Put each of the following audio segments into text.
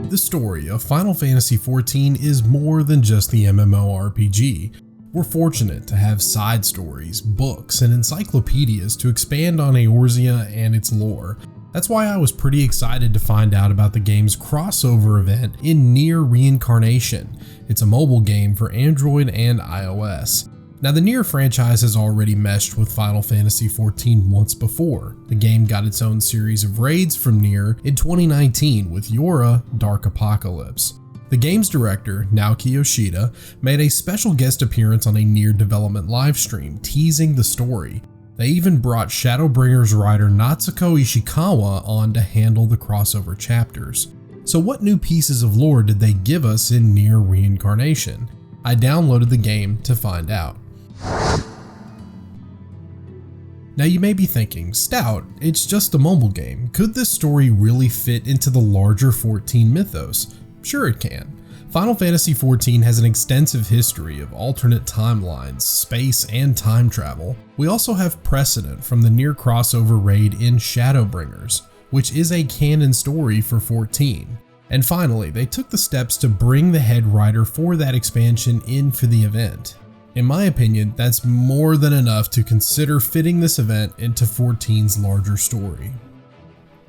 The story of Final Fantasy XIV is more than just the MMORPG. We're fortunate to have side stories, books, and encyclopedias to expand on Eorzea and its lore. That's why I was pretty excited to find out about the game's crossover event in NieR Reincarnation. It's a mobile game for Android and iOS. Now, the NieR franchise has already meshed with Final Fantasy XIV once before. The game got its own series of raids from NieR in 2019 with Yora: Dark Apocalypse. The game's director, Naoki Yoshida, made a special guest appearance on a NieR development livestream teasing the story. They even brought Shadowbringers writer Natsuko Ishikawa on to handle the crossover chapters. So what new pieces of lore did they give us in NieR Reincarnation? I downloaded the game to find out. Now you may be thinking, Stout, it's just a mobile game. Could this story really fit into the larger 14 mythos? Sure it can. Final Fantasy XIV has an extensive history of alternate timelines, space, and time travel. We also have precedent from the NieR crossover raid in Shadowbringers, which is a canon story for 14. And finally, they took the steps to bring the head writer for that expansion in for the event. In my opinion, that's more than enough to consider fitting this event into 14's larger story.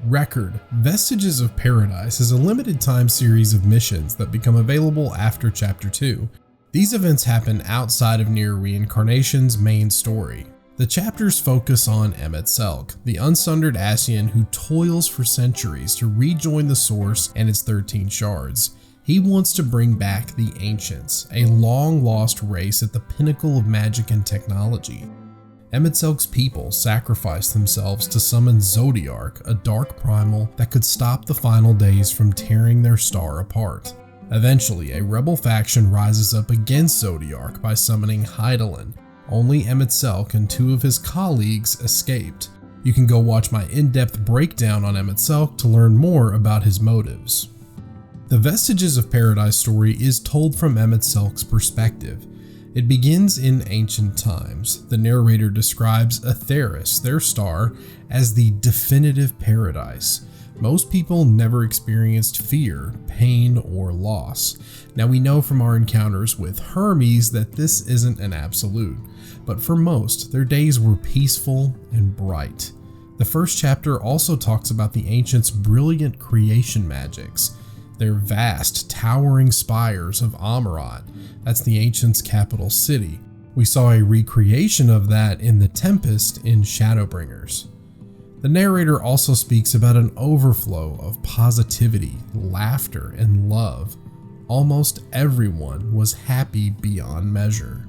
Record: Vestiges of Paradise is a limited time series of missions that become available after Chapter 2. These events happen outside of NieR Reincarnation's main story. The chapters focus on Emet-Selch, the unsundered Ascian who toils for centuries to rejoin the Source and its 13 shards. He wants to bring back the Ancients, a long-lost race at the pinnacle of magic and technology. Emet-Selch's people sacrificed themselves to summon Zodiark, a dark primal that could stop the final days from tearing their star apart. Eventually, a rebel faction rises up against Zodiark by summoning Hydaelyn. Only Emet-Selch and 2 of his colleagues escaped. You can go watch my in-depth breakdown on Emet-Selch to learn more about his motives. The Vestiges of Paradise story is told from Emet-Selch's perspective. It begins in ancient times. The narrator describes Atheris, their star, as the definitive paradise. Most people never experienced fear, pain, or loss. Now we know from our encounters with Hermes that this isn't an absolute, but for most, their days were peaceful and bright. The first chapter also talks about the ancients' brilliant creation magics. Their vast, towering spires of Amaurot, that's the ancients' capital city. We saw a recreation of that in the Tempest in Shadowbringers. The narrator also speaks about an overflow of positivity, laughter, and love. Almost everyone was happy beyond measure.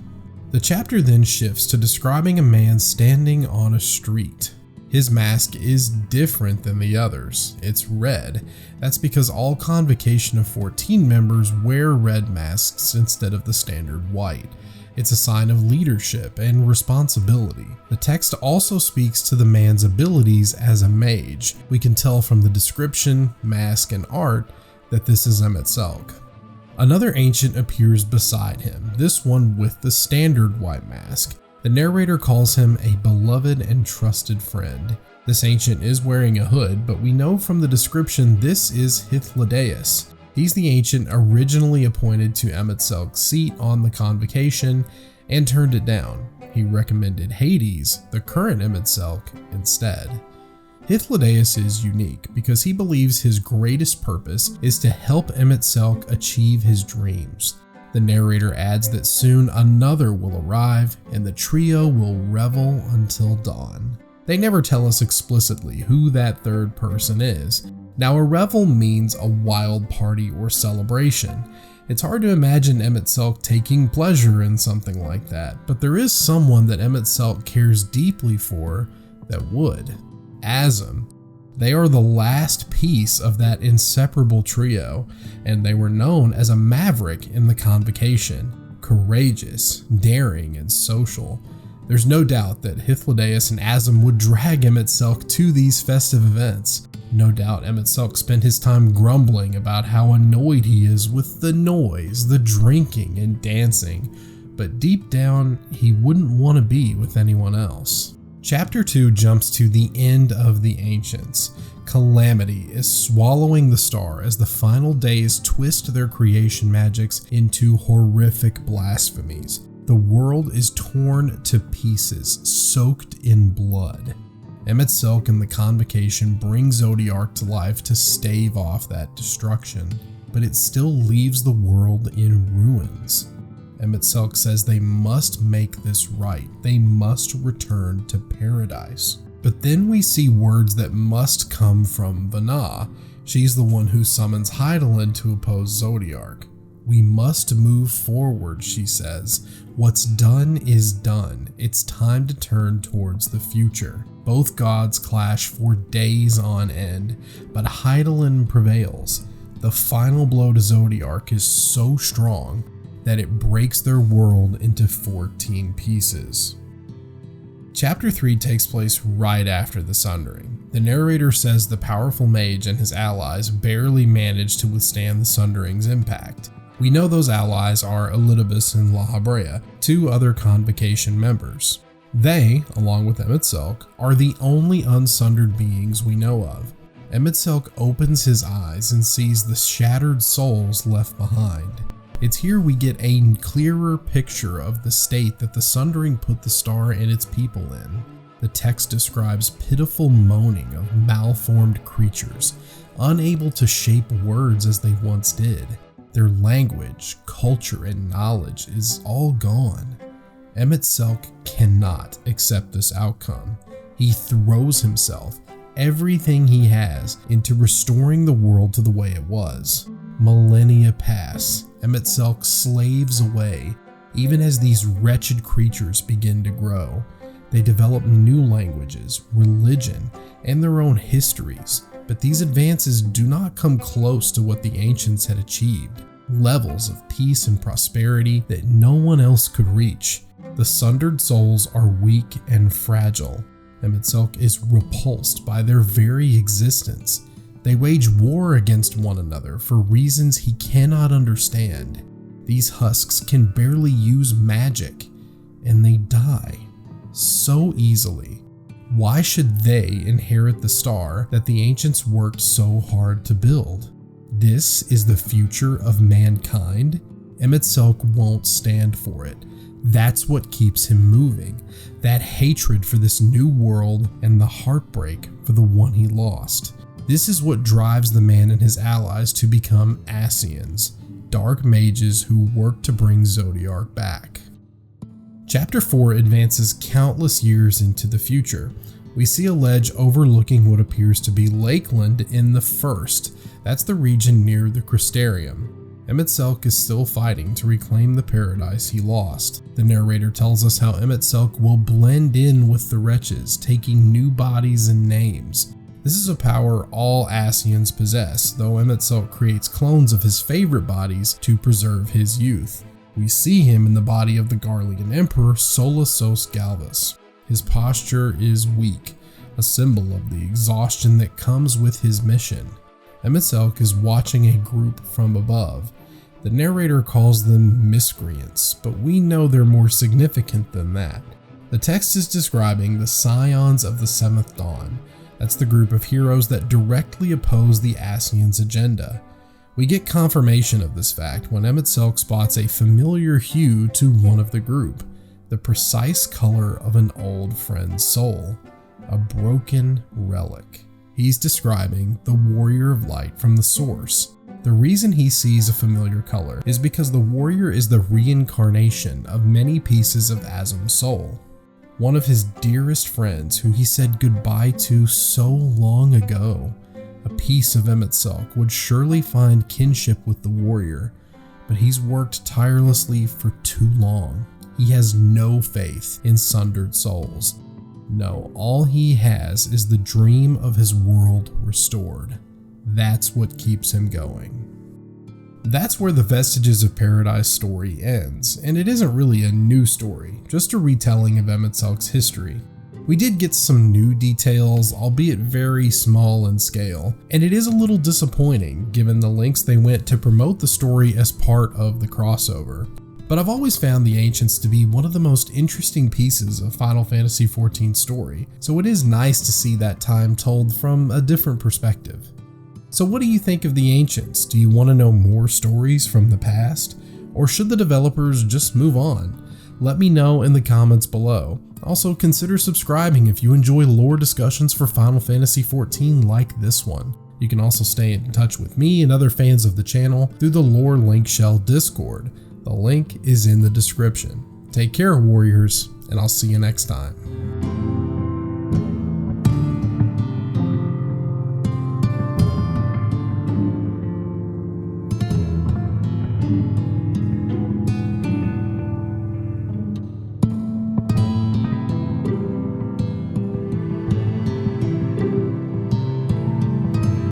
The chapter then shifts to describing a man standing on a street. His mask is different than the others. It's red. That's because all Convocation of 14 members wear red masks instead of the standard white. It's a sign of leadership and responsibility. The text also speaks to the man's abilities as a mage. We can tell from the description, mask, and art that this is Emet-Selch. Another ancient appears beside him, this one with the standard white mask. The narrator calls him a beloved and trusted friend. This ancient is wearing a hood, but we know from the description this is Hythlodaeus. He's the ancient originally appointed to Emet-Selch's seat on the Convocation and turned it down. He recommended Hades, the current Emet-Selch, instead. Hythlodaeus is unique because he believes his greatest purpose is to help Emet-Selch achieve his dreams. The narrator adds that soon another will arrive and the trio will revel until dawn. They never tell us explicitly who that third person is. Now, a revel means a wild party or celebration. It's hard to imagine Emet-Selch taking pleasure in something like that, but there is someone that Emet-Selch cares deeply for that would. Azem. They are the last piece of that inseparable trio, and they were known as a maverick in the Convocation. Courageous, daring, and social. There's no doubt that Hythlodaeus and Azem would drag Emet-Selch to these festive events. No doubt Emet-Selch spent his time grumbling about how annoyed he is with the noise, the drinking, and dancing, but deep down, he wouldn't want to be with anyone else. Chapter 2 jumps to the end of the Ancients. Calamity is swallowing the star as the final days twist their creation magics into horrific blasphemies. The world is torn to pieces, soaked in blood. Emet-Selch and the convocation bring Zodiark to life to stave off that destruction, but it still leaves the world in ruins. Emet-Selch says they must make this right. They must return to paradise. But then we see words that must come from Vana. She's the one who summons Hydaelyn to oppose Zodiark. We must move forward, she says. What's done is done. It's time to turn towards the future. Both gods clash for days on end, but Hydaelyn prevails. The final blow to Zodiark is so strong that it breaks their world into 14 pieces. Chapter 3 takes place right after the Sundering. The narrator says the powerful mage and his allies barely managed to withstand the Sundering's impact. We know those allies are Elidibus and La Habrea, two other convocation members. They, along with Emet-Selch, are the only unsundered beings we know of. Emet-Selch opens his eyes and sees the shattered souls left behind. It's here we get a clearer picture of the state that the Sundering put the star and its people in. The text describes pitiful moaning of malformed creatures, unable to shape words as they once did. Their language, culture, and knowledge is all gone. Emet-Selch cannot accept this outcome. He throws himself, everything he has, into restoring the world to the way it was. Millennia pass. Emet-Selch slaves away, even as these wretched creatures begin to grow. They develop new languages, religion, and their own histories, but these advances do not come close to what the ancients had achieved, levels of peace and prosperity that no one else could reach. The sundered souls are weak and fragile. Emet-Selch is repulsed by their very existence. They wage war against one another for reasons he cannot understand. These husks can barely use magic, and they die so easily. Why should they inherit the star that the ancients worked so hard to build? This is the future of mankind? Emet-Selch won't stand for it. That's what keeps him moving. That hatred for this new world and the heartbreak for the one he lost. This is what drives the man and his allies to become Ascians, dark mages who work to bring Zodiark back. Chapter 4 advances countless years into the future. We see a ledge overlooking what appears to be Lakeland in the First. That's the region near the Crystarium. Emet-Selch is still fighting to reclaim the paradise he lost. The narrator tells us how Emet-Selch will blend in with the wretches, taking new bodies and names. This is a power all Ascians possess, though Emet-Selch creates clones of his favorite bodies to preserve his youth. We see him in the body of the Garlean Emperor Solasos Galvus. His posture is weak, a symbol of the exhaustion that comes with his mission. Emet-Selch is watching a group from above. The narrator calls them miscreants, but we know they're more significant than that. The text is describing the Scions of the Seventh Dawn. That's the group of heroes that directly oppose the Ascians' agenda. We get confirmation of this fact when Emet-Selch spots a familiar hue to one of the group, the precise color of an old friend's soul, a broken relic. He's describing the Warrior of Light from the Source. The reason he sees a familiar color is because the warrior is the reincarnation of many pieces of Azum's soul. One of his dearest friends who he said goodbye to so long ago. A piece of Emet-Selch would surely find kinship with the warrior, but he's worked tirelessly for too long. He has no faith in sundered souls. No, all he has is the dream of his world restored. That's what keeps him going. That's where the Vestiges of Paradise story ends, and it isn't really a new story, just a retelling of Emet-Selch's history. We did get some new details, albeit very small in scale, and it is a little disappointing given the lengths they went to promote the story as part of the crossover. But I've always found the Ancients to be one of the most interesting pieces of Final Fantasy XIV's story, so it is nice to see that time told from a different perspective. So what do you think of the Ancients? Do you want to know more stories from the past? Or should the developers just move on? Let me know in the comments below. Also, consider subscribing if you enjoy lore discussions for Final Fantasy XIV like this one. You can also stay in touch with me and other fans of the channel through the Lore Link Shell Discord. The link is in the description. Take care, warriors, and I'll see you next time.